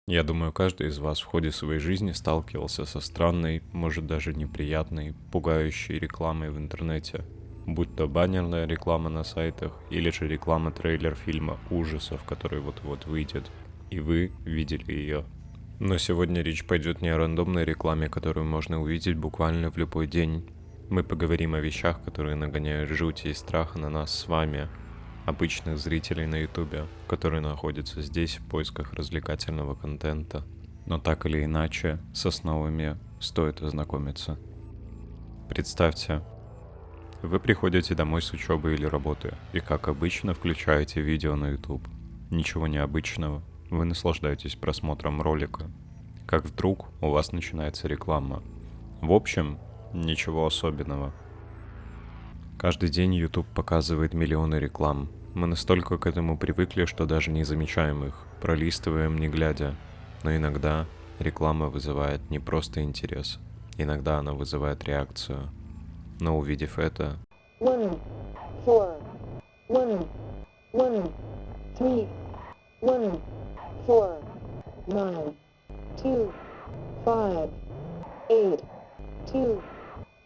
Я думаю, каждый из вас в ходе своей жизни сталкивался со странной, может даже неприятной, пугающей рекламой в интернете. Будь то баннерная реклама на сайтах, или же реклама трейлер фильма ужасов, который вот-вот выйдет, и вы видели ее. Но сегодня речь пойдет не о рандомной рекламе, которую можно увидеть буквально в любой день. Мы поговорим о вещах, которые нагоняют жути и страха на нас с вами, обычных зрителей на ютубе, которые находятся здесь в поисках развлекательного контента. Но так или иначе, с основами стоит ознакомиться. Представьте, вы приходите домой с учебы или работы, и как обычно включаете видео на YouTube. Ничего необычного, вы наслаждаетесь просмотром ролика. Как вдруг у вас начинается реклама. В общем, ничего особенного. Каждый день YouTube показывает миллионы реклам. Мы настолько к этому привыкли, что даже не замечаем их, пролистываем не глядя. Но иногда реклама вызывает не просто интерес, иногда она вызывает реакцию. Но увидев это, 1, 4, 1, 1, 3, 1, 4, 9, 2, 5, 8, 2,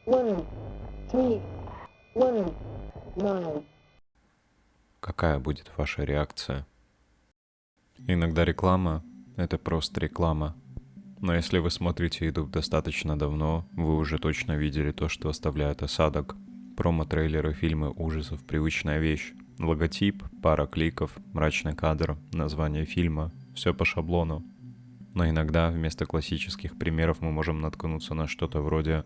1, 3, 1, 9. какая будет ваша реакция? Иногда реклама — это просто реклама. Но если вы смотрите YouTube достаточно давно, вы уже точно видели то, что оставляет осадок. Промо-трейлеры, фильмы ужасов, привычная вещь. Логотип, пара кликов, мрачный кадр, название фильма. Все по шаблону. Но иногда вместо классических примеров мы можем наткнуться на что-то вроде...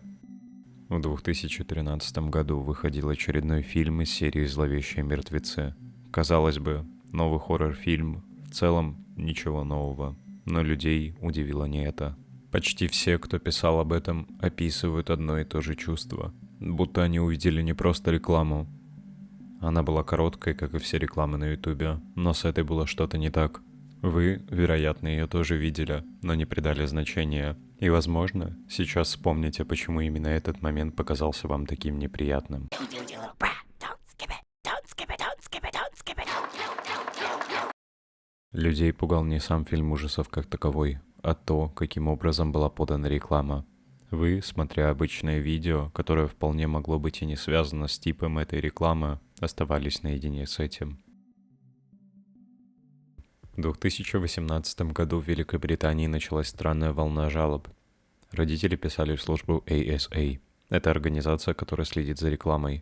В 2013 году выходил очередной фильм из серии «Зловещие мертвецы». Казалось бы, новый хоррор-фильм, в целом ничего нового. Но людей удивило не это. Почти все, кто писал об этом, описывают одно и то же чувство. Будто они увидели не просто рекламу. Она была короткой, как и все рекламы на ютубе, но с этой было что-то не так. Вы, вероятно, ее тоже видели, но не придали значения. И, возможно, сейчас вспомните, почему именно этот момент показался вам таким неприятным. Людей пугал не сам фильм ужасов как таковой, а то, каким образом была подана реклама. Вы, смотря обычное видео, которое вполне могло быть и не связано с типом этой рекламы, оставались наедине с этим. В 2018 году в Великобритании началась странная волна жалоб. Родители писали в службу ASA. Это организация, которая следит за рекламой.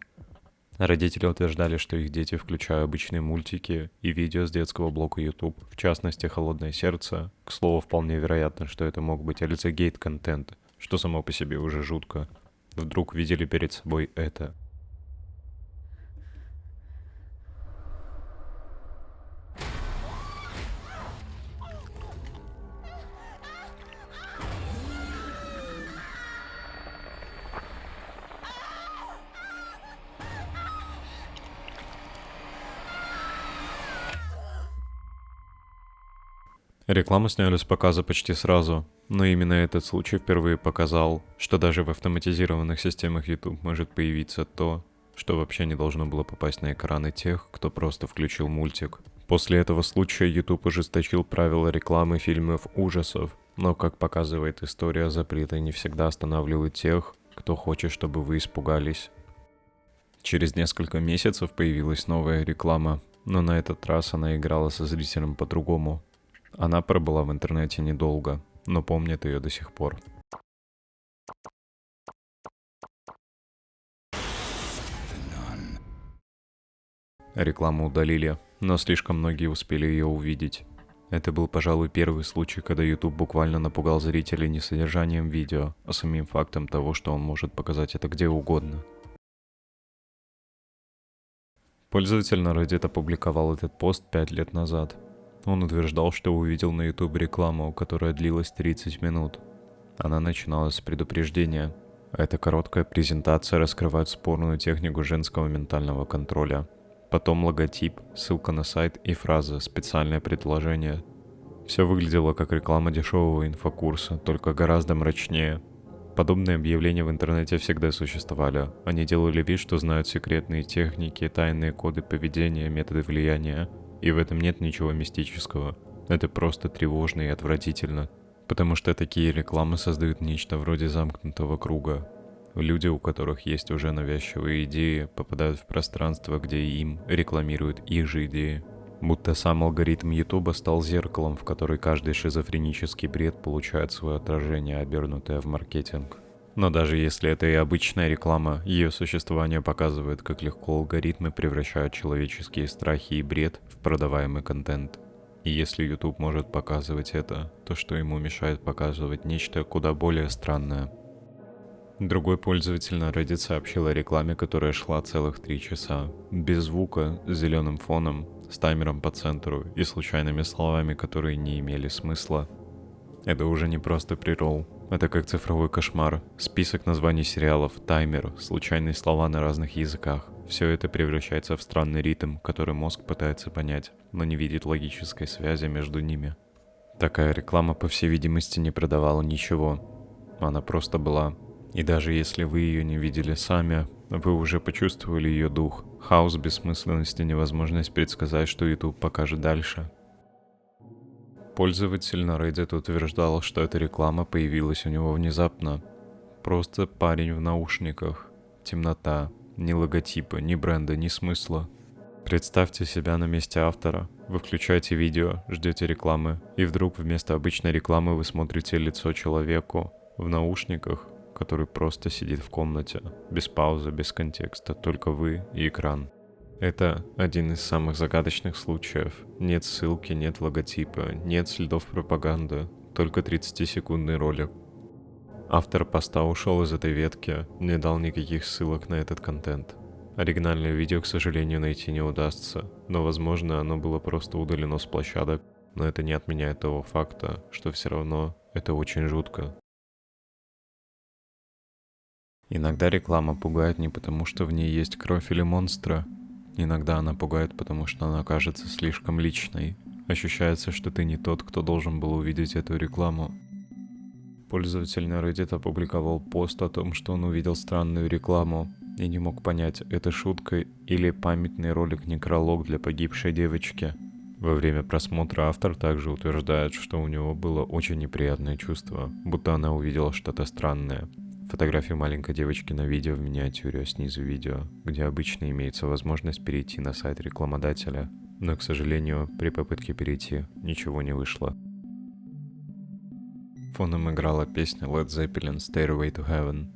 Родители утверждали, что их дети включают обычные мультики и видео с детского блока YouTube, в частности «Холодное сердце». К слову, вполне вероятно, что это мог быть LGate-контент, что само по себе уже жутко. Вдруг видели перед собой это. Рекламу сняли с показа почти сразу, но именно этот случай впервые показал, что даже в автоматизированных системах YouTube может появиться то, что вообще не должно было попасть на экраны тех, кто просто включил мультик. После этого случая YouTube ужесточил правила рекламы фильмов ужасов, но, как показывает история, запреты не всегда останавливают тех, кто хочет, чтобы вы испугались. Через несколько месяцев появилась новая реклама, но на этот раз она играла со зрителем по-другому. Она пробыла в интернете недолго, но помнит ее до сих пор. Рекламу удалили, но слишком многие успели ее увидеть. Это был, пожалуй, первый случай, когда YouTube буквально напугал зрителей не содержанием видео, а самим фактом того, что он может показать это где угодно. Пользователь на Reddit опубликовал этот пост 5 лет назад. Он утверждал, что увидел на YouTube рекламу, которая длилась 30 минут. Она начиналась с предупреждения. Эта короткая презентация раскрывает спорную технику женского ментального контроля. Потом логотип, ссылка на сайт и фраза «специальное предложение». Все выглядело как реклама дешевого инфокурса, только гораздо мрачнее. Подобные объявления в интернете всегда существовали. Они делали вид, что знают секретные техники, тайные коды поведения, методы влияния. И в этом нет ничего мистического. Это просто тревожно и отвратительно, потому что такие рекламы создают нечто вроде замкнутого круга. Люди, у которых есть уже навязчивые идеи, попадают в пространство, где им рекламируют их же идеи. Будто сам алгоритм Ютуба стал зеркалом, в который каждый шизофренический бред получает свое отражение, обернутое в маркетинг. Но даже если это и обычная реклама, ее существование показывает, как легко алгоритмы превращают человеческие страхи и бред в продаваемый контент. И если YouTube может показывать это, то что ему мешает показывать нечто куда более странное? Другой пользователь на Reddit сообщил о рекламе, которая шла целых 3 часа. Без звука, с зеленым фоном, с таймером по центру и случайными словами, которые не имели смысла. Это уже не просто преролл. Это как цифровой кошмар. Список названий сериалов, таймер, случайные слова на разных языках. Все это превращается в странный ритм, который мозг пытается понять, но не видит логической связи между ними. Такая реклама, по всей видимости, не продавала ничего. Она просто была. И даже если вы ее не видели сами, вы уже почувствовали ее дух. Хаос бессмысленности, невозможность предсказать, что YouTube покажет дальше. Пользователь на Reddit утверждал, что эта реклама появилась у него внезапно. Просто парень в наушниках. Темнота. Ни логотипа, ни бренда, ни смысла. Представьте себя на месте автора. Вы включаете видео, ждете рекламы, и вдруг вместо обычной рекламы вы смотрите лицо человеку в наушниках, который просто сидит в комнате, без паузы, без контекста, только вы и экран. Это один из самых загадочных случаев. Нет ссылки, нет логотипа, нет следов пропаганды, только 30-секундный ролик. Автор поста ушел из этой ветки, не дал никаких ссылок на этот контент. Оригинальное видео, к сожалению, найти не удастся, но, возможно, оно было просто удалено с площадок, но это не отменяет того факта, что все равно это очень жутко. Иногда реклама пугает не потому, что в ней есть кровь или монстра. Иногда она пугает, потому что она кажется слишком личной. Ощущается, что ты не тот, кто должен был увидеть эту рекламу. Пользователь на Reddit опубликовал пост о том, что он увидел странную рекламу и не мог понять, это шутка или памятный ролик-некролог для погибшей девочки. Во время просмотра автор также утверждает, что у него было очень неприятное чувство, будто она увидела что-то странное. Фотографию маленькой девочки на видео в миниатюре, а снизу видео, где обычно имеется возможность перейти на сайт рекламодателя. Но, к сожалению, при попытке перейти ничего не вышло. Фоном играла песня Led Zeppelin Stairway to Heaven.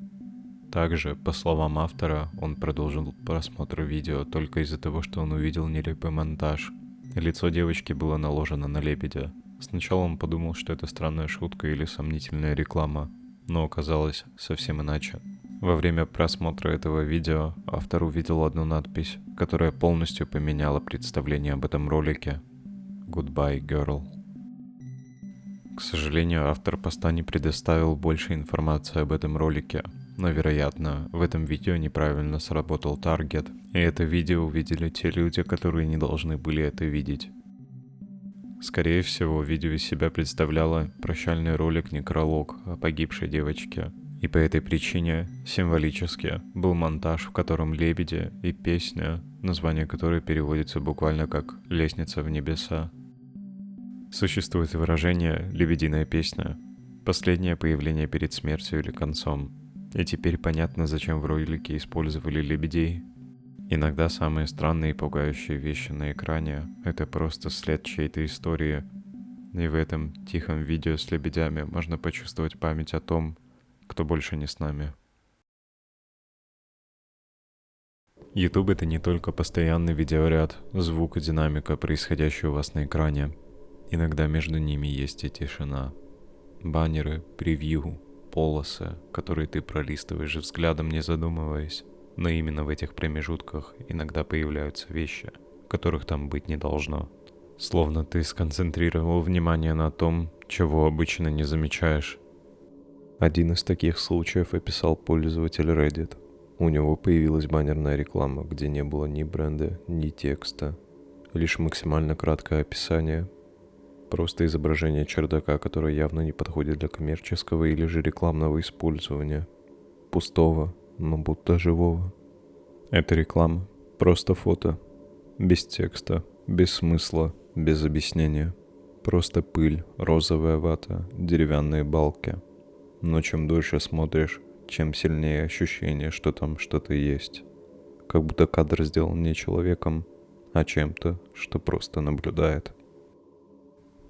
Также, по словам автора, он продолжил просмотр видео только из-за того, что он увидел нелепый монтаж. Лицо девочки было наложено на лебедя. Сначала он подумал, что это странная шутка или сомнительная реклама, но оказалось совсем иначе. Во время просмотра этого видео автор увидел одну надпись, которая полностью поменяла представление об этом ролике. Goodbye, girl. К сожалению, автор поста не предоставил больше информации об этом ролике, но, вероятно, в этом видео неправильно сработал таргет, и это видео увидели те люди, которые не должны были это видеть. Скорее всего, видео из себя представляло прощальный ролик-некролог о погибшей девочке. И по этой причине, символически, был монтаж, в котором лебеди и песня, название которой переводится буквально как «Лестница в небеса». Существует выражение «лебединая песня», последнее появление перед смертью или концом. И теперь понятно, зачем в ролике использовали лебедей. Иногда самые странные и пугающие вещи на экране — это просто след чьей-то истории. И в этом тихом видео с лебедями можно почувствовать память о том, кто больше не с нами. YouTube — это не только постоянный видеоряд, звук и динамика, происходящая у вас на экране. Иногда между ними есть и тишина. Баннеры, превью, полосы, которые ты пролистываешь взглядом, не задумываясь. Но именно в этих промежутках иногда появляются вещи, которых там быть не должно. Словно ты сконцентрировал внимание на том, чего обычно не замечаешь. Один из таких случаев описал пользователь Reddit. У него появилась баннерная реклама, где не было ни бренда, ни текста. Лишь максимально краткое описание. Просто изображение чердака, которое явно не подходит для коммерческого или же рекламного использования. Пустого, но будто живого. Это реклама. Просто фото. Без текста, без смысла, без объяснения. Просто пыль, розовая вата, деревянные балки. Но чем дольше смотришь, чем сильнее ощущение, что там что-то есть. Как будто кадр сделан не человеком, а чем-то, что просто наблюдает.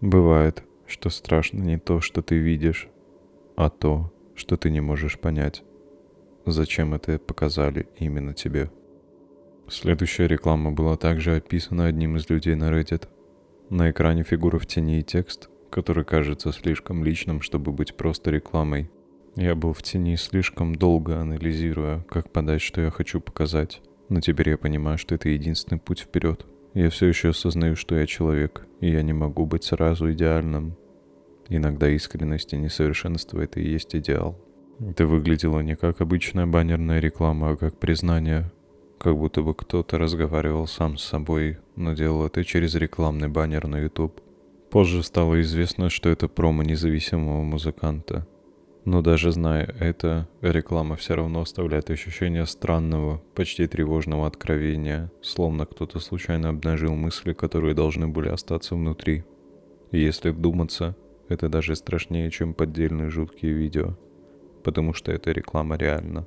Бывает, что страшно не то, что ты видишь, а то, что ты не можешь понять, зачем это показали именно тебе. Следующая реклама была также описана одним из людей на Reddit. На экране фигура в тени и текст, который кажется слишком личным, чтобы быть просто рекламой. Я был в тени слишком долго, анализируя, как подать, что я хочу показать. Но теперь я понимаю, что это единственный путь вперед. Я все еще осознаю, что я человек, и я не могу быть сразу идеальным. Иногда искренность и несовершенство — это и есть идеал. Это выглядело не как обычная баннерная реклама, а как признание. Как будто бы кто-то разговаривал сам с собой, но делал это через рекламный баннер на YouTube. Позже стало известно, что это промо независимого музыканта. Но даже зная это, реклама все равно оставляет ощущение странного, почти тревожного откровения, словно кто-то случайно обнажил мысли, которые должны были остаться внутри. И если вдуматься, это даже страшнее, чем поддельные жуткие видео, потому что эта реклама реальна.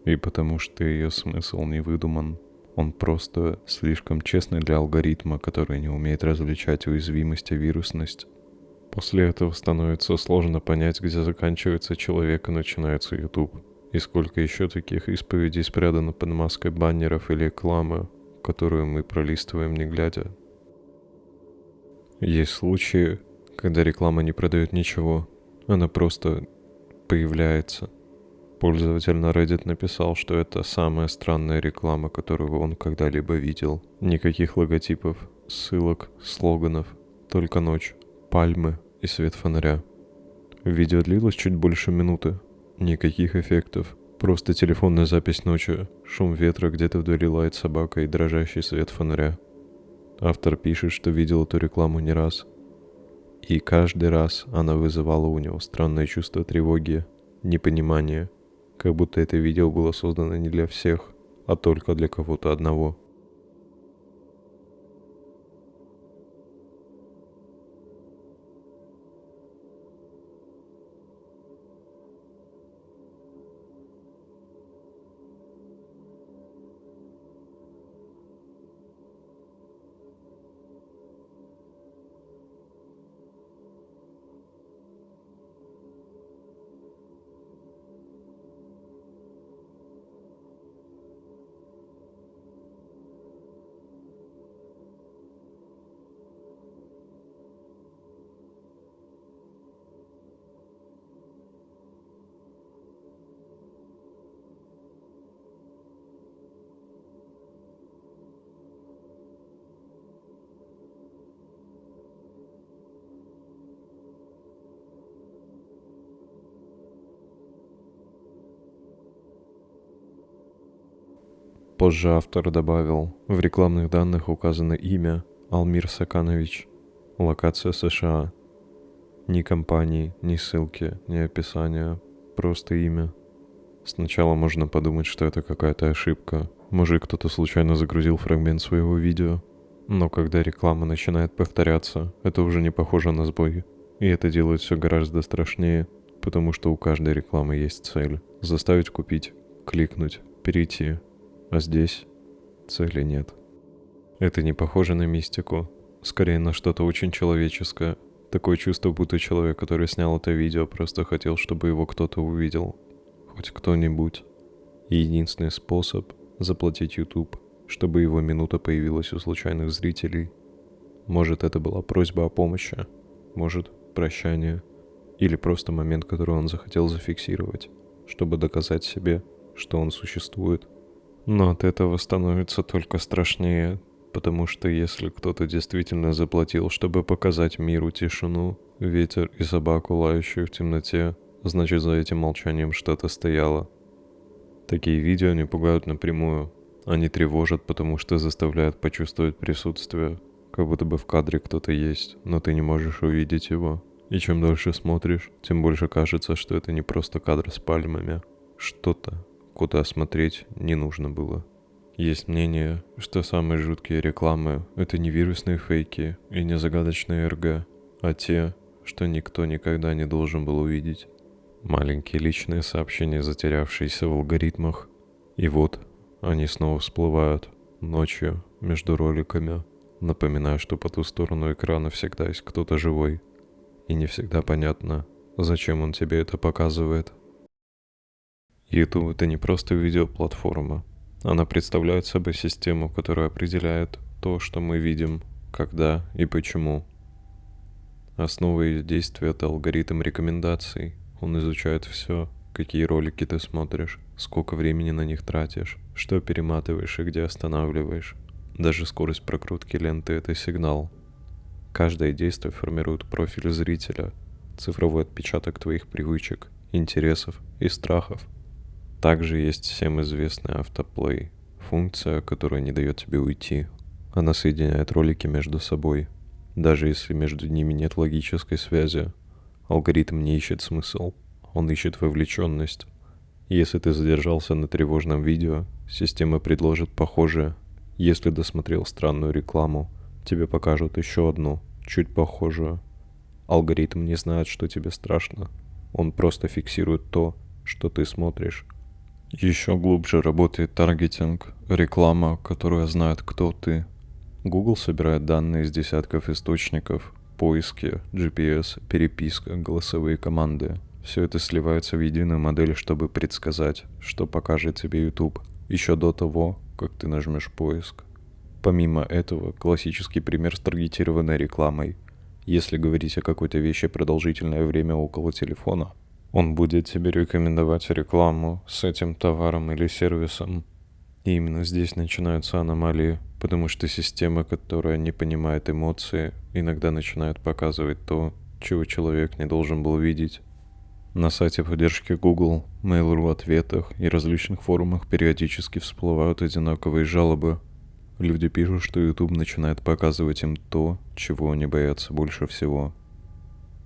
И потому что ее смысл не выдуман, он просто слишком честный для алгоритма, который не умеет различать уязвимость и вирусность. После этого становится сложно понять, где заканчивается человек и начинается YouTube, и сколько еще таких исповедей спрятано под маской баннеров или рекламы, которую мы пролистываем не глядя. Есть случаи, когда реклама не продает ничего, она просто появляется. Пользователь на Reddit написал, что это самая странная реклама, которую он когда-либо видел. Никаких логотипов, ссылок, слоганов, только ночь, пальмы и свет фонаря. Видео длилось чуть больше минуты. Никаких эффектов, просто телефонная запись ночи, шум ветра, где-то вдали лает собака и дрожащий свет фонаря. Автор пишет, что видел эту рекламу не раз. И каждый раз она вызывала у него странное чувство тревоги, непонимания, как будто это видео было создано не для всех, а только для кого-то одного. Позже автор добавил, в рекламных данных указано имя Алмир Саканович, локация США. Ни компании, ни ссылки, ни описания, просто имя. Сначала можно подумать, что это какая-то ошибка. Может, кто-то случайно загрузил фрагмент своего видео. Но когда реклама начинает повторяться, это уже не похоже на сбой. И это делает все гораздо страшнее, потому что у каждой рекламы есть цель. Заставить купить, кликнуть, перейти. А здесь цели нет. Это не похоже на мистику, скорее на что-то очень человеческое. Такое чувство, будто человек, который снял это видео, просто хотел, чтобы его кто-то увидел. Хоть кто-нибудь. И единственный способ — заплатить YouTube, чтобы его минута появилась у случайных зрителей. Может, это была просьба о помощи, может, прощание, или просто момент, который он захотел зафиксировать, чтобы доказать себе, что он существует. Но от этого становится только страшнее, потому что если кто-то действительно заплатил, чтобы показать миру тишину, ветер и собаку, лающую в темноте, значит, за этим молчанием что-то стояло. Такие видео не пугают напрямую, они тревожат, потому что заставляют почувствовать присутствие, как будто бы в кадре кто-то есть, но ты не можешь увидеть его. И чем дольше смотришь, тем больше кажется, что это не просто кадр с пальмами, что-то, куда смотреть не нужно было. Есть мнение, что самые жуткие рекламы — это не вирусные фейки и не загадочные РГ, а те, что никто никогда не должен был увидеть. Маленькие личные сообщения, затерявшиеся в алгоритмах. И вот они снова всплывают ночью между роликами, напоминая, что по ту сторону экрана всегда есть кто-то живой. И не всегда понятно, зачем он тебе это показывает. YouTube — это не просто видеоплатформа. Она представляет собой систему, которая определяет то, что мы видим, когда и почему. Основа ее действия — это алгоритм рекомендаций. Он изучает все, какие ролики ты смотришь, сколько времени на них тратишь, что перематываешь и где останавливаешь. Даже скорость прокрутки ленты — это сигнал. Каждое действие формирует профиль зрителя, цифровой отпечаток твоих привычек, интересов и страхов. Также есть всем известный автоплей, функция, которая не дает тебе уйти. Она соединяет ролики между собой. Даже если между ними нет логической связи, алгоритм не ищет смысл, он ищет вовлеченность. Если ты задержался на тревожном видео, система предложит похожее. Если досмотрел странную рекламу, тебе покажут еще одну, чуть похожую. Алгоритм не знает, что тебе страшно. Он просто фиксирует то, что ты смотришь. Еще глубже работает таргетинг, реклама, которая знает, кто ты. Google собирает данные из десятков источников: поиски, GPS, переписка, голосовые команды. Все это сливается в единую модель, чтобы предсказать, что покажет тебе YouTube еще до того, как ты нажмешь поиск. Помимо этого, классический пример с таргетированной рекламой. Если говорить о какой-то вещи продолжительное время около телефона, он будет тебе рекомендовать рекламу с этим товаром или сервисом. И именно здесь начинаются аномалии, потому что система, которая не понимает эмоции, иногда начинает показывать то, чего человек не должен был видеть. На сайте поддержки Google, Mail.ru ответах и различных форумах периодически всплывают одинаковые жалобы. Люди пишут, что YouTube начинает показывать им то, чего они боятся больше всего.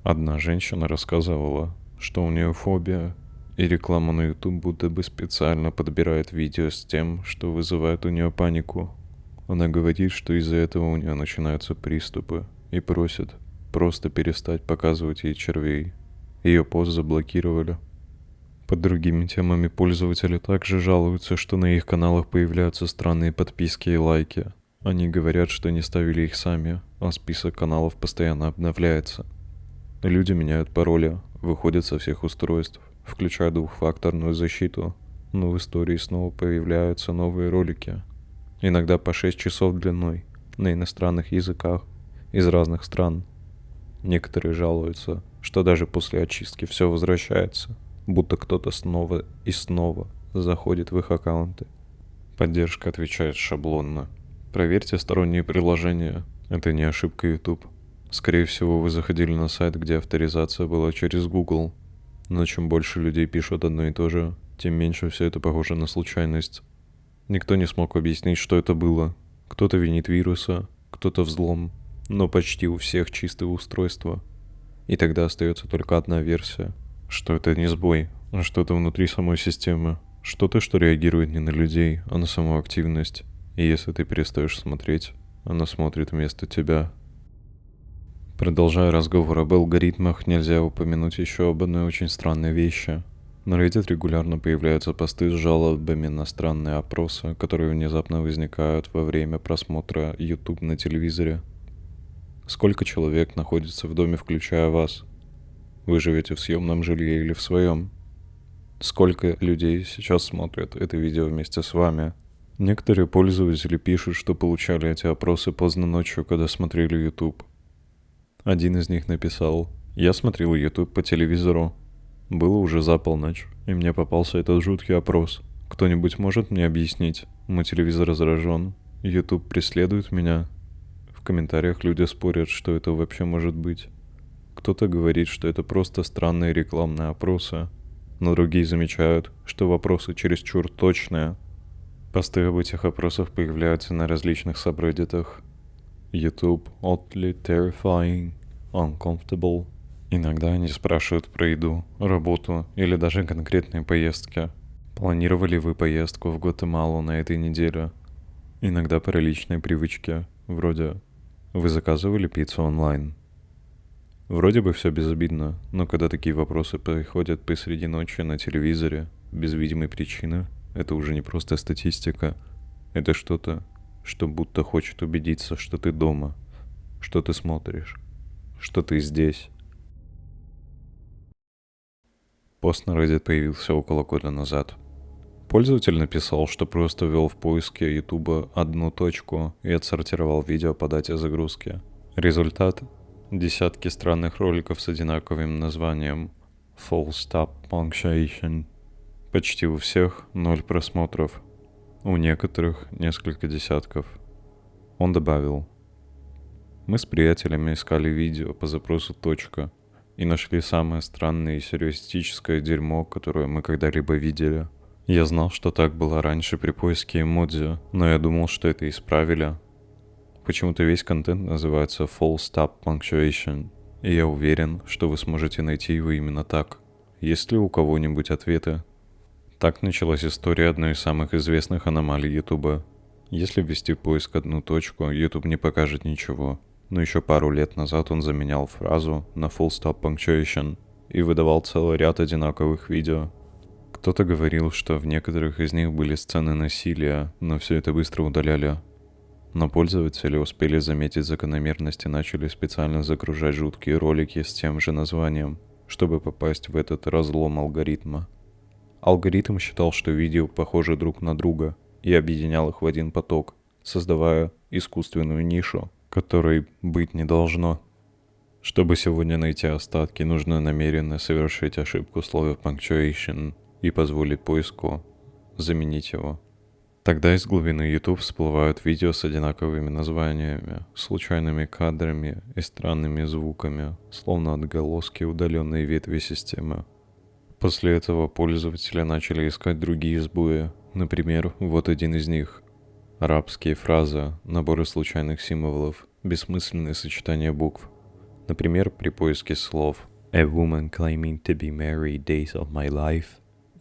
Одна женщина рассказывала, что у нее фобия, и реклама на YouTube будто бы специально подбирает видео с тем, что вызывает у нее панику. Она говорит, что из-за этого у нее начинаются приступы, и просит просто перестать показывать ей червей. Ее пост заблокировали. Под другими темами пользователи также жалуются, что на их каналах появляются странные подписки и лайки. Они говорят, что не ставили их сами, а список каналов постоянно обновляется. Люди меняют пароли, выходят со всех устройств, включая двухфакторную защиту, но в истории снова появляются новые ролики. Иногда по 6 часов длиной, на иностранных языках, из разных стран. Некоторые жалуются, что даже после очистки все возвращается, будто кто-то снова и снова заходит в их аккаунты. Поддержка отвечает шаблонно. Проверьте сторонние приложения, это не ошибка YouTube. Скорее всего, вы заходили на сайт, где авторизация была через Google. Но чем больше людей пишут одно и то же, тем меньше все это похоже на случайность. Никто не смог объяснить, что это было. Кто-то винит вируса, кто-то взлом, но почти у всех чистые устройства. И тогда остается только одна версия, что это не сбой, а что-то внутри самой системы. Что-то, что реагирует не на людей, а на саму активность. И если ты перестаешь смотреть, она смотрит вместо тебя. Продолжая разговор об алгоритмах, нельзя упомянуть еще об одной очень странной вещи. На Reddit регулярно появляются посты с жалобами на странные опросы, которые внезапно возникают во время просмотра YouTube на телевизоре. Сколько человек находится в доме, включая вас? Вы живете в съемном жилье или в своем? Сколько людей сейчас смотрят это видео вместе с вами? Некоторые пользователи пишут, что получали эти опросы поздно ночью, когда смотрели YouTube. Один из них написал: «Я смотрел YouTube по телевизору. Было уже за полночь, и мне попался этот жуткий опрос. Кто-нибудь может мне объяснить? Мой телевизор заражен. YouTube преследует меня». В комментариях люди спорят, что это вообще может быть. Кто-то говорит, что это просто странные рекламные опросы, но другие замечают, что вопросы чересчур точные. Посты об этих опросах появляются на различных сабреддитах. YouTube oddly terrifying, uncomfortable. Иногда они спрашивают про еду, работу или даже конкретные поездки. Планировали вы поездку в Гватемалу на этой неделе? Иногда про личные привычки, вроде: вы заказывали пиццу онлайн? Вроде бы все безобидно, но когда такие вопросы приходят посреди ночи на телевизоре, без видимой причины, это уже не просто статистика. Это что-то, что будто хочет убедиться, что ты дома, что ты смотришь, что ты здесь. Пост на Reddit появился около года назад. Пользователь написал, что просто ввел в поиске YouTube одну точку и отсортировал видео по дате загрузки. Результат — десятки странных роликов с одинаковым названием Full Stop Punctuation. Почти у всех 0 просмотров, у некоторых несколько десятков. Он добавил: «Мы с приятелями искали видео по запросу «точка» и нашли самое странное и сюрреалистическое дерьмо, которое мы когда-либо видели. Я знал, что так было раньше при поиске эмодзи, но я думал, что это исправили. Почему-то весь контент называется Full Stop Punctuation, и я уверен, что вы сможете найти его именно так. Есть ли у кого-нибудь ответы?» Так началась история одной из самых известных аномалий YouTube. Если ввести в поиск одну точку, YouTube не покажет ничего. Но еще пару лет назад он заменял фразу на Full Stop Punctuation и выдавал целый ряд одинаковых видео. Кто-то говорил, что в некоторых из них были сцены насилия, но все это быстро удаляли. Но пользователи успели заметить закономерность и начали специально загружать жуткие ролики с тем же названием, чтобы попасть в этот разлом алгоритма. Алгоритм считал, что видео похожи друг на друга, и объединял их в один поток, создавая искусственную нишу, которой быть не должно. Чтобы сегодня найти остатки, нужно намеренно совершить ошибку слова punctuation и позволить поиску заменить его. Тогда из глубины YouTube всплывают видео с одинаковыми названиями, случайными кадрами и странными звуками, словно отголоски удаленной ветви системы. После этого пользователи начали искать другие сбои. Например, вот один из них. Арабские фразы, наборы случайных символов, бессмысленные сочетания букв. Например, при поиске слов «A woman claiming to be Mary days of my life»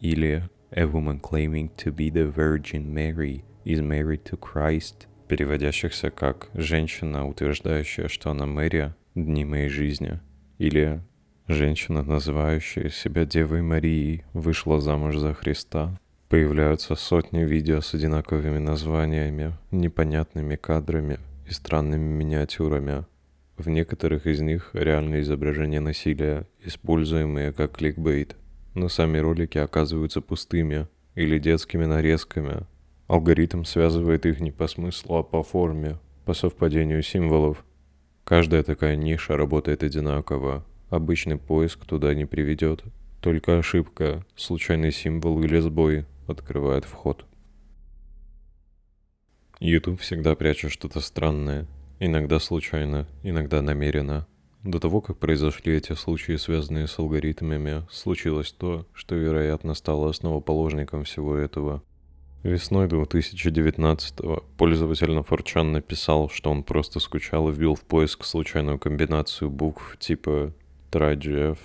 или «A woman claiming to be the Virgin Mary is married to Christ», переводящихся как «женщина, утверждающая, что она Мэри, дни моей жизни», или «женщина, называющая себя Девой Марией, вышла замуж за Христа». Появляются сотни видео с одинаковыми названиями, непонятными кадрами и странными миниатюрами. В некоторых из них реальные изображения насилия, используемые как кликбейт, но сами ролики оказываются пустыми или детскими нарезками. Алгоритм связывает их не по смыслу, а по форме, по совпадению символов. Каждая такая ниша работает одинаково. Обычный поиск туда не приведет. Только ошибка, случайный символ или сбой открывает вход. YouTube всегда прячет что-то странное. Иногда случайно, иногда намеренно. До того, как произошли эти случаи, связанные с алгоритмами, случилось то, что, вероятно, стало основоположником всего этого. Весной 2019-го пользователь на 4chan написал, что он просто скучал и вбил в поиск случайную комбинацию букв типа TryGF.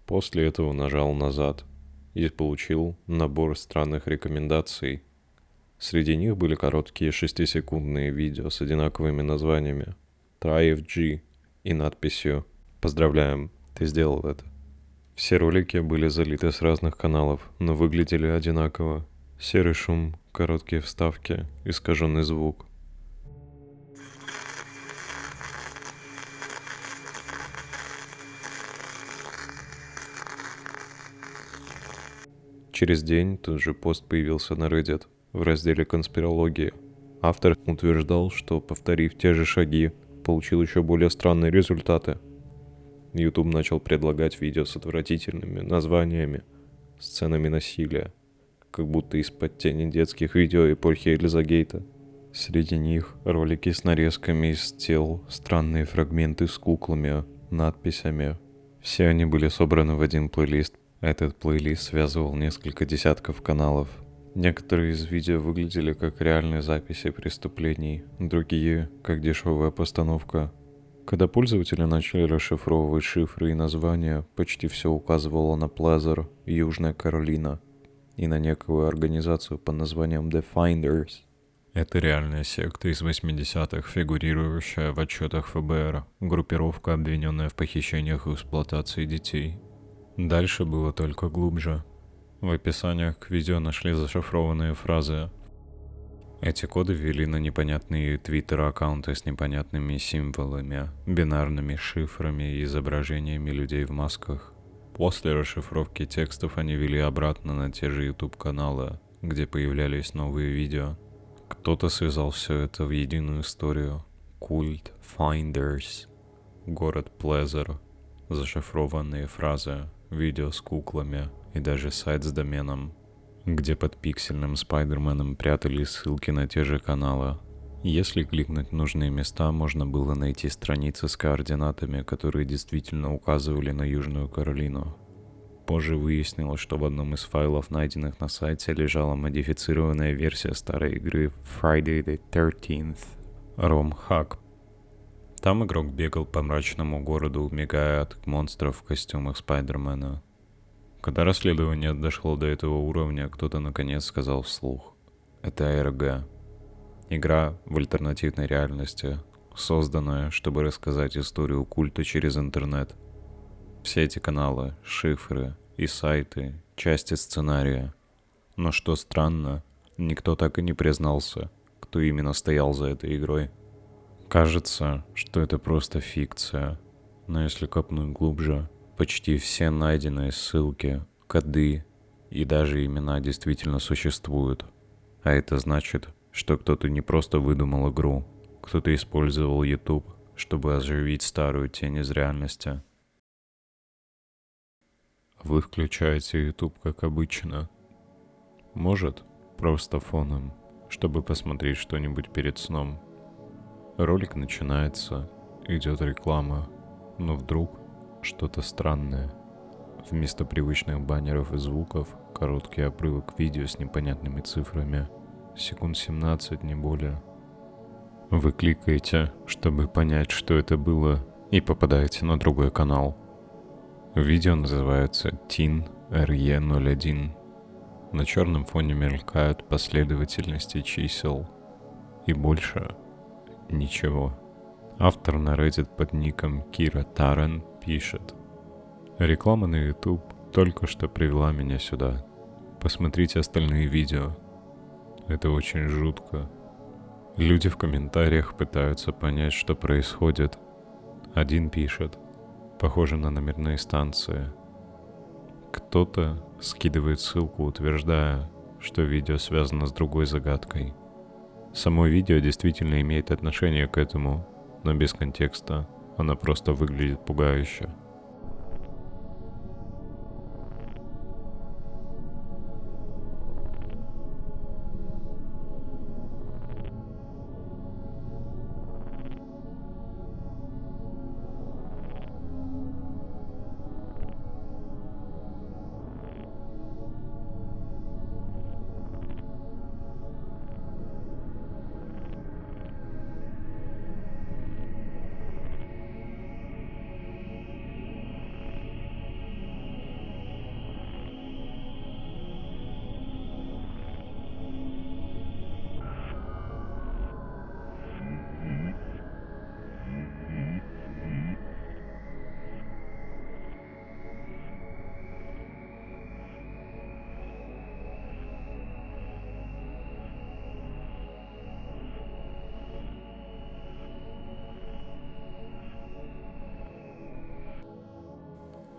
После этого нажал назад и получил набор странных рекомендаций. Среди них были короткие 6-секундные видео с одинаковыми названиями TryFG и надписью «Поздравляем, ты сделал это». Все ролики были залиты с разных каналов, но выглядели одинаково. Серый шум, короткие вставки, искаженный звук. Через день тот же пост появился на Reddit в разделе «Конспирология». Автор утверждал, что, повторив те же шаги, получил еще более странные результаты. YouTube начал предлагать видео с отвратительными названиями, сценами насилия, как будто из-под тени детских видео эпохи Элизагейта. Среди них ролики с нарезками из тел, странные фрагменты с куклами, надписями. Все они были собраны в один плейлист. Этот плейлист связывал несколько десятков каналов. Некоторые из видео выглядели как реальные записи преступлений, другие — как дешевая постановка. Когда пользователи начали расшифровывать шифры и названия, почти все указывало на Плезер, Южная Каролина, и на некую организацию под названием The Finders. Это реальная секта из 80-х, фигурирующая в отчетах ФБР, группировка, обвиненная в похищениях и эксплуатации детей. Дальше было только глубже. В описаниях к видео нашли зашифрованные фразы. Эти коды ввели на непонятные твиттер-аккаунты с непонятными символами, бинарными шифрами и изображениями людей в масках. После расшифровки текстов они вели обратно на те же YouTube-каналы, где появлялись новые видео. Кто-то связал все это в единую историю. Культ Finders, город Плезер, зашифрованные фразы, видео с куклами и даже сайт с доменом, где под пиксельным Спайдерменом прятали ссылки на те же каналы. Если кликнуть нужные места, можно было найти страницы с координатами, которые действительно указывали на Южную Каролину. Позже выяснилось, что в одном из файлов, найденных на сайте, лежала модифицированная версия старой игры Friday the 13th ROM Hack. Там игрок бегал по мрачному городу, убегая от монстров в костюмах Спайдермена. Когда расследование дошло до этого уровня, кто-то наконец сказал вслух: это АРГ. Игра в альтернативной реальности, созданная, чтобы рассказать историю культа через интернет. Все эти каналы, шифры и сайты — части сценария. Но что странно, никто так и не признался, кто именно стоял за этой игрой. Кажется, что это просто фикция, но если копнуть глубже, почти все найденные ссылки, коды и даже имена действительно существуют. А это значит, что кто-то не просто выдумал игру, кто-то использовал YouTube, чтобы оживить старую тень из реальности. Вы включаете YouTube как обычно. Может, просто фоном, чтобы посмотреть что-нибудь перед сном. Ролик начинается, идет реклама, но вдруг что-то странное. Вместо привычных баннеров и звуков короткий обрывок видео с непонятными цифрами, секунд 17, не более. Вы кликаете, чтобы понять, что это было, и попадаете на другой канал. Видео называется Teen RE01. На черном фоне мелькают последовательности чисел. И больше ничего. Автор на Reddit под ником Кира Тарен пишет: реклама на YouTube только что привела меня сюда. Посмотрите остальные видео. Это очень жутко. Люди в комментариях пытаются понять, что происходит. Один пишет: похоже на номерные станции. Кто-то скидывает ссылку, утверждая, что видео связано с другой загадкой. Само видео действительно имеет отношение к этому, но без контекста оно просто выглядит пугающе.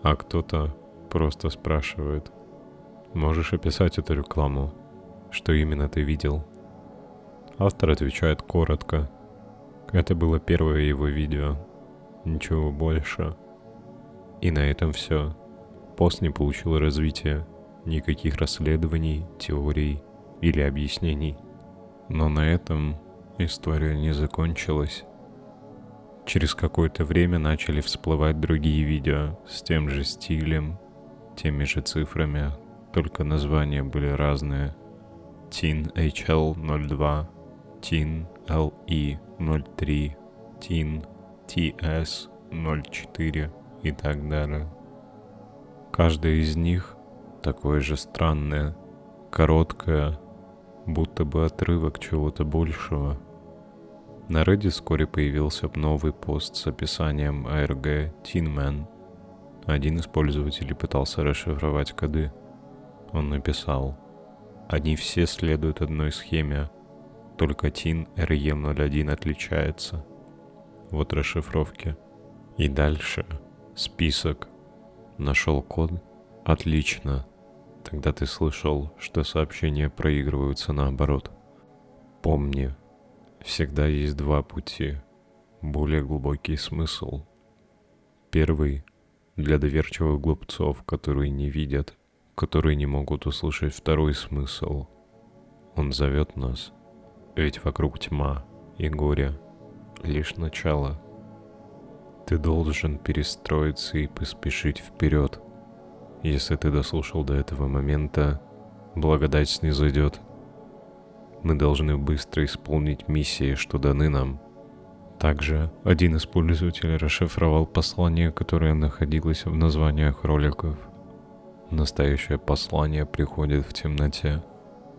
А кто-то просто спрашивает: можешь описать эту рекламу? Что именно ты видел? Автор отвечает коротко: это было первое его видео. Ничего больше. И на этом все. Пост не получил развития, никаких расследований, теорий или объяснений. Но на этом история не закончилась. Через какое-то время начали всплывать другие видео с тем же стилем, теми же цифрами, только названия были разные. Teen HL02, Teen LE03, Teen TS04 и так далее. Каждое из них такое же странное, короткое, будто бы отрывок чего-то большего. На Reddit вскоре появился новый пост с описанием ARG Tin Man. Один из пользователей пытался расшифровать коды. Он написал: «Они все следуют одной схеме, только Tin RM01 отличается». Вот расшифровки. И дальше список. Нашел код? Отлично. Тогда ты слышал, что сообщения проигрываются наоборот. Помни, всегда есть два пути. Более глубокий смысл. Первый — для доверчивых глупцов, которые не видят, которые не могут услышать второй смысл. Он зовет нас, ведь вокруг тьма и горе. Лишь начало. Ты должен перестроиться и поспешить вперед. Если ты дослушал до этого момента, благодать снизойдет. Мы должны быстро исполнить миссии, что даны нам. Также один из пользователей расшифровал послание, которое находилось в названиях роликов. Настоящее послание приходит в темноте.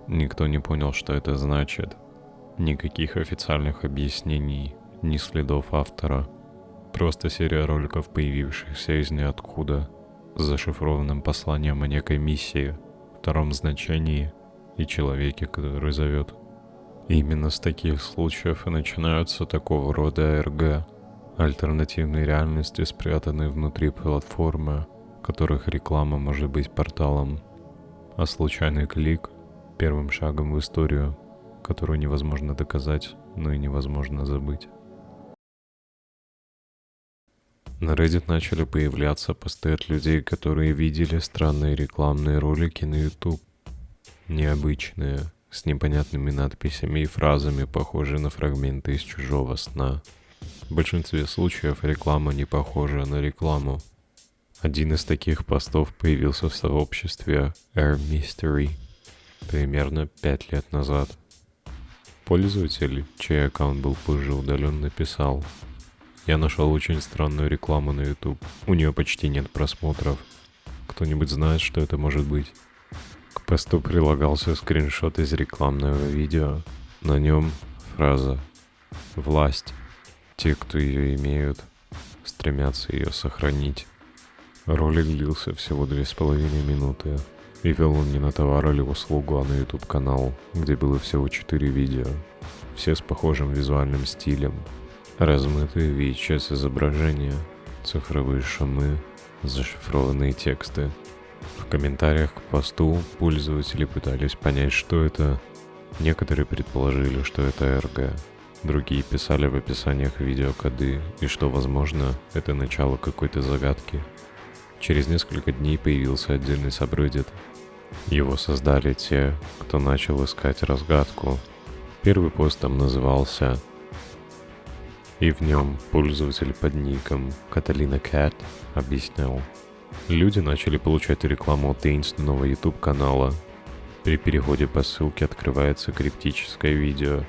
Никто не понял, что это значит. Никаких официальных объяснений, ни следов автора. Просто серия роликов, появившихся из ниоткуда, с зашифрованным посланием о некой миссии, втором значении и человеке, который зовет. Именно с таких случаев и начинаются такого рода АРГ, альтернативные реальности, спрятанные внутри платформы, которых реклама может быть порталом, а случайный клик — первым шагом в историю, которую невозможно доказать, но и невозможно забыть. На Reddit начали появляться посты от людей, которые видели странные рекламные ролики на YouTube. Необычные, с непонятными надписями и фразами, похожие на фрагменты из чужого сна. В большинстве случаев реклама не похожа на рекламу. Один из таких постов появился в сообществе Air Mystery примерно 5 лет назад. Пользователь, чей аккаунт был позже удален, написал: «Я нашел очень странную рекламу на YouTube. У нее почти нет просмотров. Кто-нибудь знает, что это может быть?» К посту прилагался скриншот из рекламного видео. На нем фраза: «Власть. Те, кто ее имеют, стремятся ее сохранить». Ролик длился всего 2,5 минуты. И вел он не на товар или услугу, а на YouTube-канал, где было всего 4 видео. Все с похожим визуальным стилем. Размытые VHS изображения, цифровые шумы, зашифрованные тексты. В комментариях к посту пользователи пытались понять, что это. Некоторые предположили, что это РГ. Другие писали в описаниях видео коды, и что, возможно, это начало какой-то загадки. Через несколько дней появился отдельный subreddit. Его создали те, кто начал искать разгадку. Первый пост там назывался, и в нем пользователь под ником Каталина Кэт объяснял: люди начали получать рекламу от таинственного YouTube-канала. При переходе по ссылке открывается криптическое видео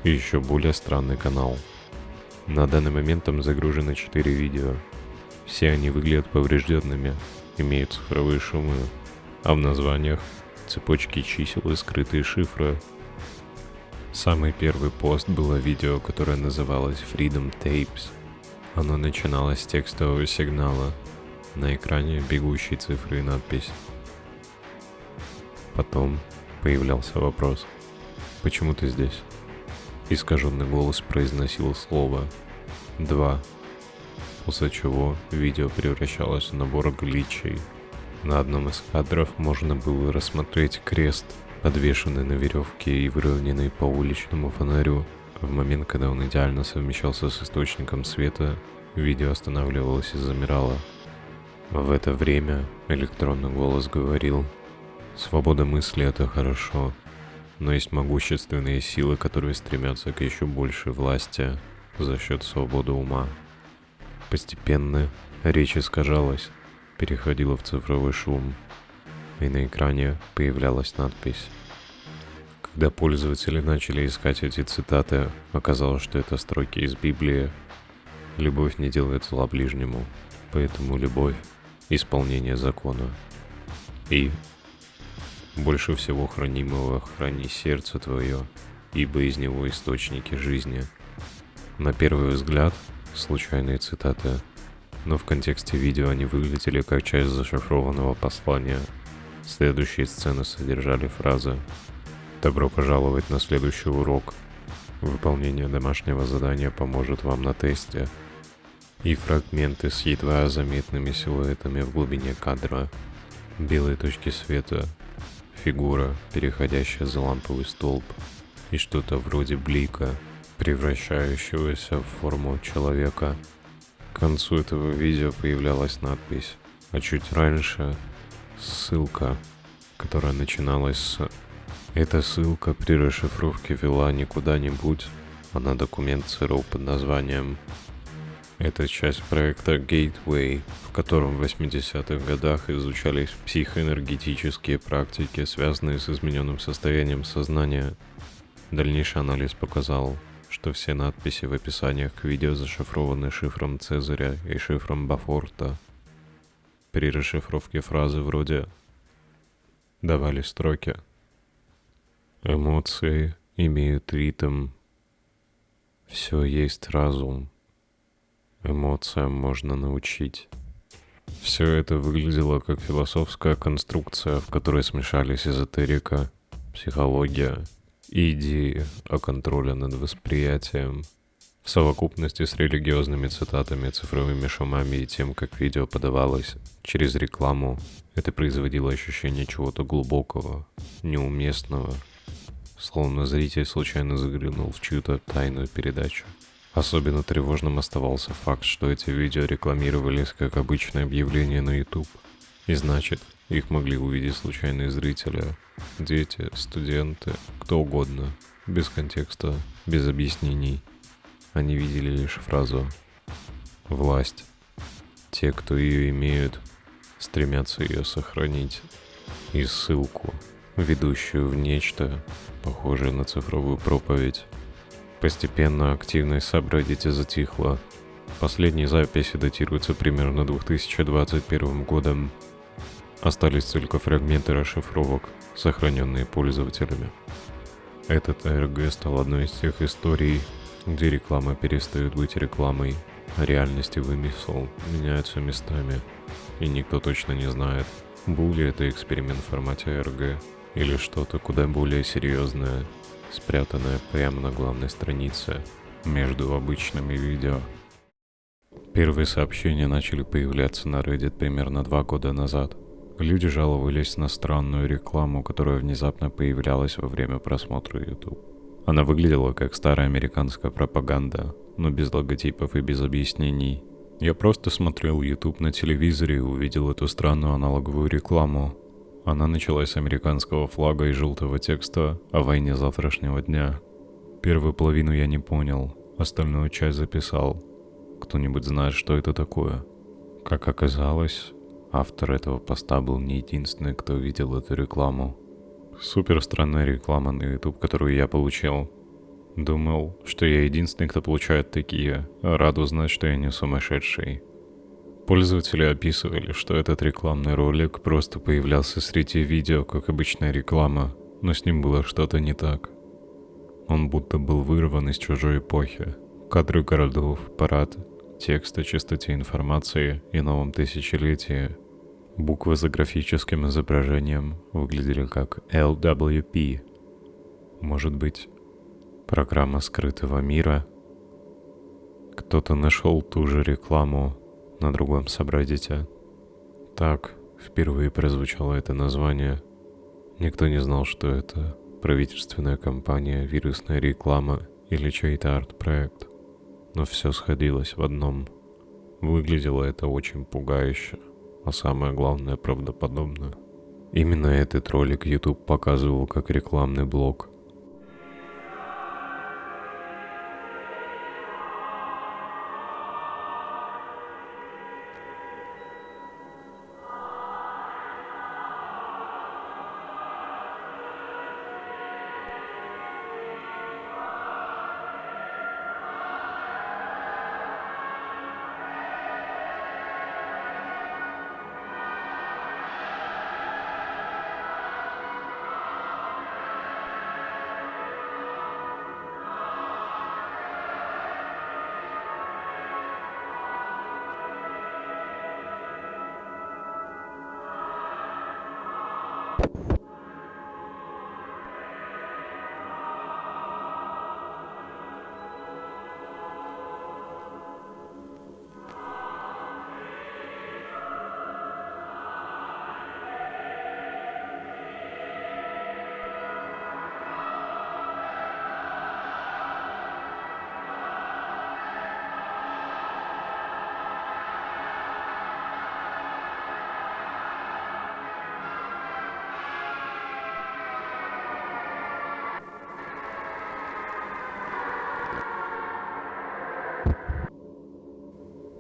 и еще более странный канал. На данный момент там загружено 4 видео. Все они выглядят поврежденными, имеют цифровые шумы, а в названиях цепочки чисел и скрытые шифры. Самый первый пост было видео, которое называлось Freedom Tapes. Оно начиналось с текстового сигнала. На экране бегущие цифры и надпись. Потом появлялся вопрос: «Почему ты здесь?» Искаженный голос произносил слово «2», после чего видео превращалось в набор гличей. На одном из кадров можно было рассмотреть крест, подвешенный на веревке и выровненный по уличному фонарю. В момент, когда он идеально совмещался с источником света, видео останавливалось и замирало. В это время электронный голос говорил: «Свобода мысли — это хорошо, но есть могущественные силы, которые стремятся к еще большей власти за счет свободы ума». Постепенно речь искажалась, переходила в цифровой шум, и на экране появлялась надпись. Когда пользователи начали искать эти цитаты, оказалось, что это строки из Библии. «Любовь не делает зла ближнему, поэтому любовь — исполнение закона». И Больше всего хранимого храни сердце твое, ибо из него источники жизни. На первый взгляд, случайные цитаты, но в контексте видео они выглядели как часть зашифрованного послания. Следующие сцены содержали фразы: «Добро пожаловать на следующий урок. Выполнение домашнего задания поможет вам на тесте». И фрагменты с едва заметными силуэтами в глубине кадра. Белые точки света, фигура, переходящая за ламповый столб, и что-то вроде блика, превращающегося в форму человека. К концу этого видео появлялась надпись, а чуть раньше ссылка, которая начиналась с... Эта ссылка при расшифровке вела не куда-нибудь, а на документ ЦРУ под названием... Это часть проекта Gateway, в котором в 80-х годах изучались психоэнергетические практики, связанные с измененным состоянием сознания. Дальнейший анализ показал, что все надписи в описаниях к видео зашифрованы шифром Цезаря и шифром Бафорта. При расшифровке фразы вроде давали строки: «Эмоции имеют ритм. Все есть разум. Эмоциям можно научить». Все это выглядело как философская конструкция, в которой смешались эзотерика, психология и идеи о контроле над восприятием, в совокупности с религиозными цитатами, цифровыми шумами и тем, как видео подавалось через рекламу. Это производило ощущение чего-то глубокого, неуместного, словно зритель случайно заглянул в чью-то тайную передачу. Особенно тревожным оставался факт, что эти видео рекламировались как обычное объявление на YouTube. И значит, их могли увидеть случайные зрители, дети, студенты, кто угодно, без контекста, без объяснений. Они видели лишь фразу «власть». Те, кто ее имеют, стремятся ее сохранить. И ссылку, ведущую в нечто, похожее на цифровую проповедь. Постепенно активность сабреддита затихла. Последние записи датируются примерно 2021 годом. Остались только фрагменты расшифровок, сохраненные пользователями. Этот АРГ стал одной из тех историй, где реклама перестает быть рекламой, а реальность и вымысел меняются местами, и никто точно не знает, был ли это эксперимент в формате АРГ или что-то куда более серьезное, спрятанное прямо на главной странице, между обычными видео. Первые сообщения начали появляться на Reddit примерно 2 года назад. Люди жаловались на странную рекламу, которая внезапно появлялась во время просмотра YouTube. Она выглядела как старая американская пропаганда, но без логотипов и без объяснений. Я просто смотрел YouTube на телевизоре и увидел эту странную аналоговую рекламу. Она началась с американского флага и желтого текста о войне завтрашнего дня. Первую половину я не понял, остальную часть записал. Кто-нибудь знает, что это такое? Как оказалось, автор этого поста был не единственный, кто видел эту рекламу. Супер странная реклама на YouTube, которую я получил. Думал, что я единственный, кто получает такие. Рад узнать, что я не сумасшедший. Пользователи описывали, что этот рекламный ролик просто появлялся среди видео, как обычная реклама, но с ним было что-то не так. Он будто был вырван из чужой эпохи. Кадры городов, парад, текст о частоте информации и новом тысячелетии. Буквы за графическим изображением выглядели как LWP. Может быть, программа скрытого мира? Кто-то нашел ту же рекламу на другом сабреддите. Так впервые прозвучало это название. Никто не знал, что это правительственная кампания, вирусная реклама или чей-то арт-проект. Но все сходилось в одном. Выглядело это очень пугающе, а самое главное, правдоподобно. Именно этот ролик YouTube показывал как рекламный блок.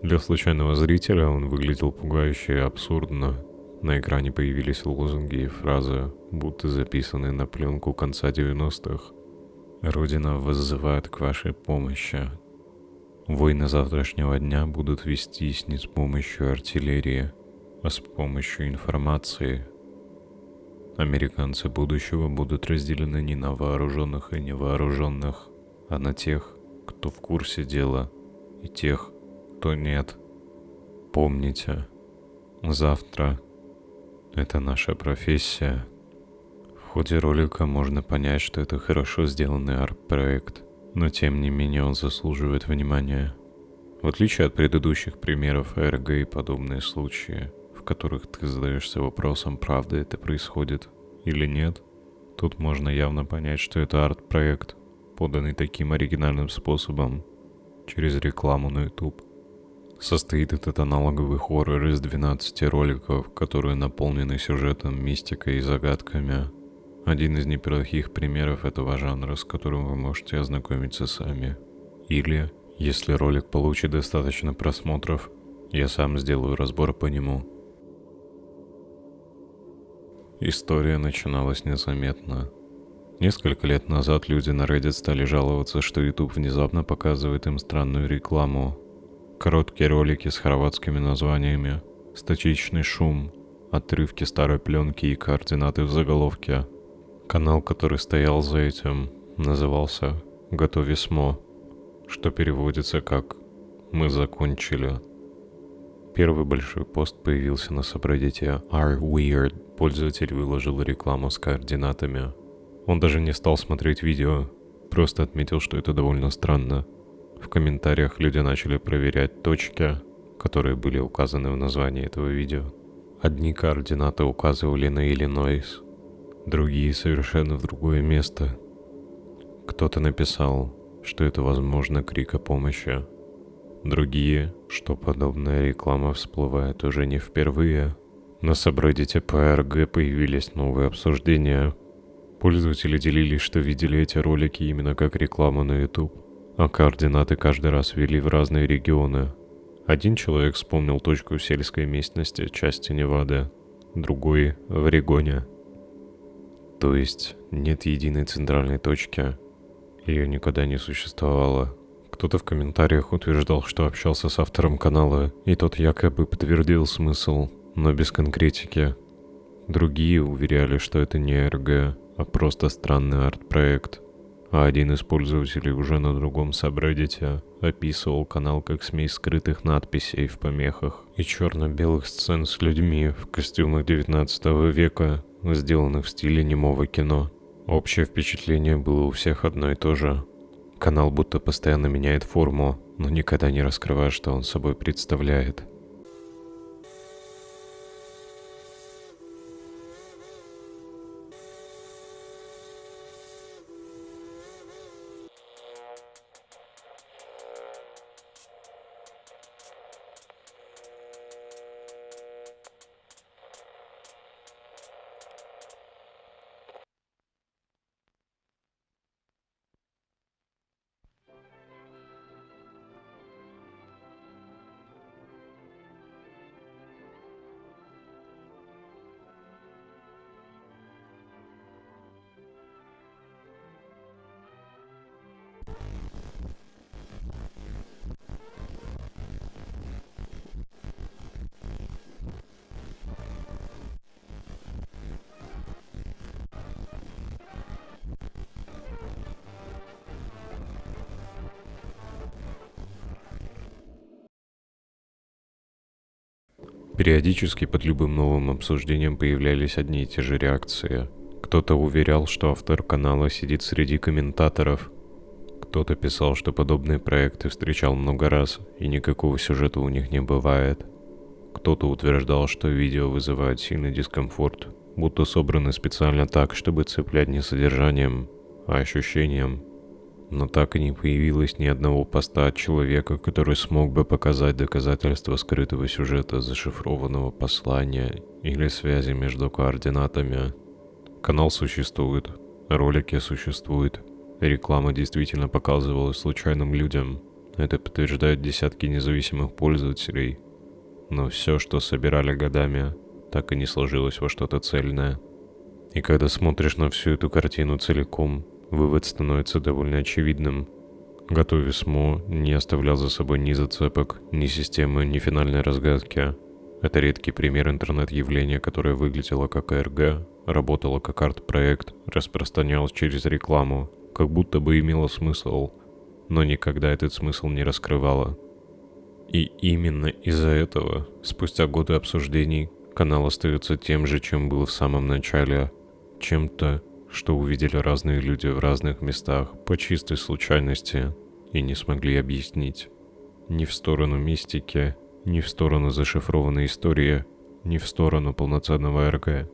Для случайного зрителя он выглядел пугающе и абсурдно. На экране появились лозунги и фразы, будто записанные на пленку конца 90-х. «Родина воззывает к вашей помощи. Войны завтрашнего дня будут вестись не с помощью артиллерии, а с помощью информации. Американцы будущего будут разделены не на вооруженных и невооруженных, а на тех, кто в курсе дела, и тех, кто нет. Помните, завтра — это наша профессия». В ходе ролика можно понять, что это хорошо сделанный арт-проект, но тем не менее он заслуживает внимания. В отличие от предыдущих примеров АРГ и подобные случаи, в которых ты задаешься вопросом, правда это происходит или нет, тут можно явно понять, что это арт-проект, поданный таким оригинальным способом, через рекламу на YouTube. Состоит этот аналоговый хоррор из 12 роликов, которые наполнены сюжетом, мистикой и загадками. Один из неплохих примеров этого жанра, с которым вы можете ознакомиться сами. Или, если ролик получит достаточно просмотров, я сам сделаю разбор по нему. История начиналась незаметно. Несколько лет назад люди на Reddit стали жаловаться, что YouTube внезапно показывает им странную рекламу. Короткие ролики с хорватскими названиями, статичный шум, отрывки старой пленки и координаты в заголовке. Канал, который стоял за этим, назывался «Готовисмо», что переводится как «Мы закончили». Первый большой пост появился на сабреддите R-Weird. Пользователь выложил рекламу с координатами. Он даже не стал смотреть видео, просто отметил, что это довольно странно. В комментариях люди начали проверять точки, которые были указаны в названии этого видео. Одни координаты указывали на Иллинойс, другие совершенно в другое место. Кто-то написал, что это, возможно, крик о помощи. Другие, что подобная реклама всплывает уже не впервые. На сабреддите ПРГ появились новые обсуждения. Пользователи делились, что видели эти ролики именно как рекламу на YouTube, а координаты каждый раз вели в разные регионы. Один человек вспомнил точку в сельской местности, части Невады, другой — в Орегоне. То есть нет единой центральной точки. Ее никогда не существовало. Кто-то в комментариях утверждал, что общался с автором канала, и тот якобы подтвердил смысл, но без конкретики. Другие уверяли, что это не РГ, а просто странный арт-проект. А один из пользователей уже на другом сабреддите описывал канал как смесь скрытых надписей в помехах и черно-белых сцен с людьми в костюмах 19 века, сделанных в стиле немого кино. Общее впечатление было у всех одно и то же. Канал будто постоянно меняет форму, но никогда не раскрывает, что он собой представляет. Периодически под любым новым обсуждением появлялись одни и те же реакции. Кто-то уверял, что автор канала сидит среди комментаторов. Кто-то писал, что подобные проекты встречал много раз, и никакого сюжета у них не бывает. Кто-то утверждал, что видео вызывает сильный дискомфорт, будто собраны специально так, чтобы цеплять не содержанием, а ощущением. Но так и не появилось ни одного поста от человека, который смог бы показать доказательства скрытого сюжета, зашифрованного послания или связи между координатами. Канал существует, ролики существуют, реклама действительно показывалась случайным людям, Это подтверждают десятки независимых пользователей. Но все, что собирали годами, так и не сложилось во что-то цельное. И когда смотришь на всю эту картину целиком, вывод становится довольно очевидным. Готовя СМО не оставлял за собой ни зацепок, ни системы, ни финальной разгадки. Это редкий пример интернет-явления, которое выглядело как АРГ, работало как арт-проект, распространялось через рекламу, как будто бы имело смысл, но никогда этот смысл не раскрывало. И именно из-за этого, спустя годы обсуждений, канал остается тем же, чем был в самом начале, чем-то, что увидели разные люди в разных местах по чистой случайности и не смогли объяснить. Ни в сторону мистики, ни в сторону зашифрованной истории, ни в сторону полноценного РГ.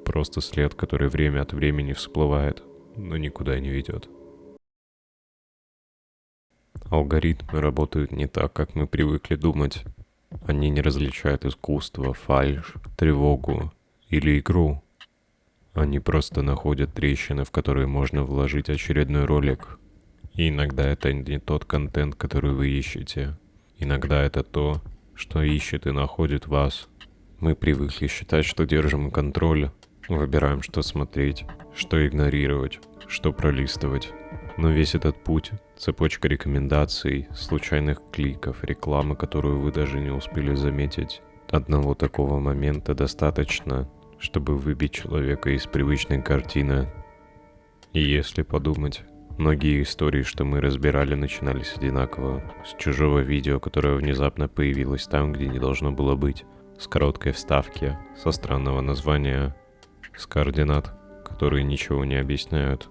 Просто след, который время от времени всплывает, но никуда не ведет. Алгоритмы работают не так, как мы привыкли думать. Они не различают искусство, фальшь, тревогу или игру. Они просто находят трещины, в которые можно вложить очередной ролик. И иногда это не тот контент, который вы ищете. Иногда это то, что ищет и находит вас. Мы привыкли считать, что держим контроль, выбираем, что смотреть, что игнорировать, что пролистывать. Но весь этот путь — цепочка рекомендаций, случайных кликов, рекламы, которую вы даже не успели заметить. Одного такого момента достаточно, чтобы выбить человека из привычной картины. И если подумать, многие истории, что мы разбирали, начинались одинаково. С чужого видео, которое внезапно появилось там, где не должно было быть. С короткой вставки, со странного названия, с координат, которые ничего не объясняют.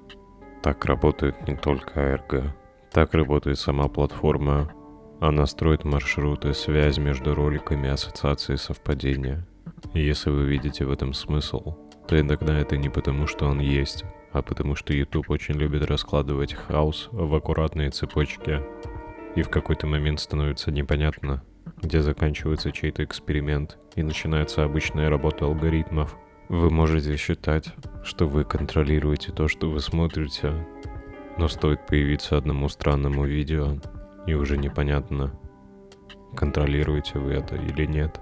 Так работает не только АРГ. Так работает сама платформа. Она строит маршруты, связь между роликами, ассоциации, совпадения. И если вы видите в этом смысл, то иногда это не потому, что он есть, а потому что YouTube очень любит раскладывать хаос в аккуратные цепочки. И в какой-то момент становится непонятно, где заканчивается чей-то эксперимент и начинается обычная работа алгоритмов. Вы можете считать, что вы контролируете то, что вы смотрите, но стоит появиться одному странному видео, и уже непонятно, контролируете вы это или нет.